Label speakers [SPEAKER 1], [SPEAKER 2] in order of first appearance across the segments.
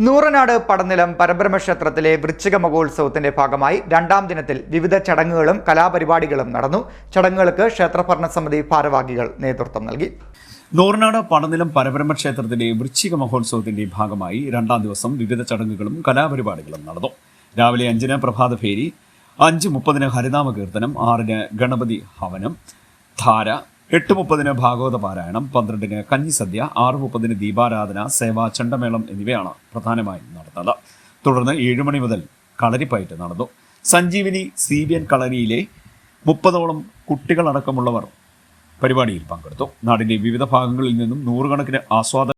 [SPEAKER 1] നൂറനാട് പടനിലം പരബ്രഹ്മക്ഷേത്രത്തിലെ വൃശ്ചിക മഹോത്സവത്തിന്റെ ഭാഗമായി രണ്ടാം ദിനത്തിൽ വിവിധ ചടങ്ങുകളും കലാപരിപാടികളും നടന്നു. ചടങ്ങുകൾക്ക് ക്ഷേത്രഭരണസമിതി ഭാരവാഹികൾ നേതൃത്വം നൽകി.
[SPEAKER 2] നൂറനാട് പടനിലം പരബ്രഹ്മക്ഷേത്രത്തിലെ വൃശ്ചിക മഹോത്സവത്തിന്റെ ഭാഗമായി രണ്ടാം ദിവസം വിവിധ ചടങ്ങുകളും കലാപരിപാടികളും നടന്നു. രാവിലെ 5-ന് പ്രഭാതഫേരി, 5:30-ന് ഹരിനാമ കീർത്തനം, 6-ന് ഗണപതി ഹവനം, ധാര, 8:30-ന് ഭാഗവത പാരായണം, 12-ന് കഞ്ഞിസദ്യ, 6:30-ന് ദീപാരാധന, സേവ, ചെണ്ടമേളം എന്നിവയാണ് പ്രധാനമായും നടന്നത്. തുടർന്ന് 7 മണി മുതൽ കളരിപ്പയറ്റ് നടന്നു. സഞ്ജീവിനി CBN കളരിയിലെ 30ഓളം കുട്ടികളടക്കമുള്ളവർ പരിപാടിയിൽ പങ്കെടുത്തു. നാടിന്റെ വിവിധ ഭാഗങ്ങളിൽ നിന്നും നൂറുകണക്കിന് ആസ്വാദകർ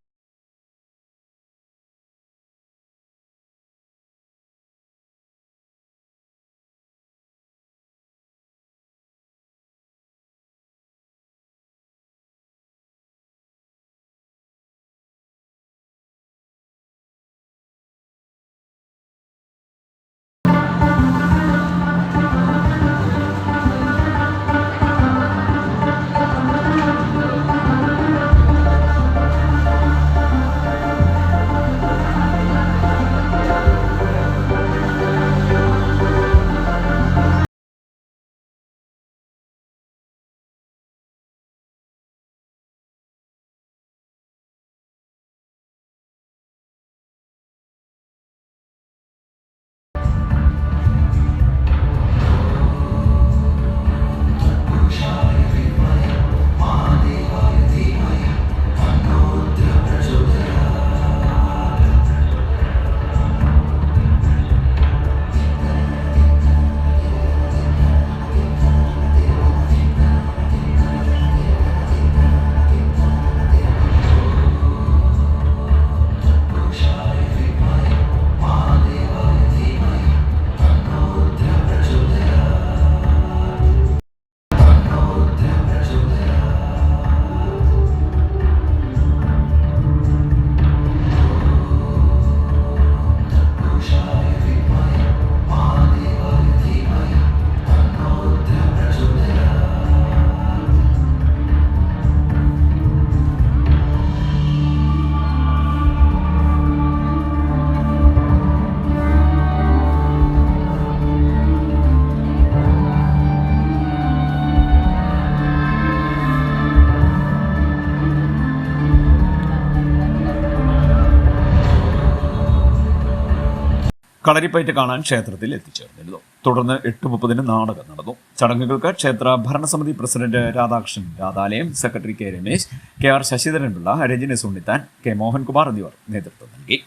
[SPEAKER 2] കളരിപ്പയറ്റ് കാണാൻ ക്ഷേത്രത്തിൽ എത്തിച്ചേർന്നിരുന്നു. തുടർന്ന് 8:30-ന് നാടകം നടന്നു. ചടങ്ങുകൾക്ക് ക്ഷേത്ര ഭരണസമിതി president Radhakrishnan Radhalayam, secretary K Ramesh, KR Sasidharan Pillai, Rajani Sunnithan, K Mohankumar എന്നിവർ നേതൃത്വം നൽകി.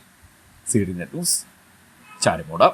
[SPEAKER 2] CDNet news, Charummood.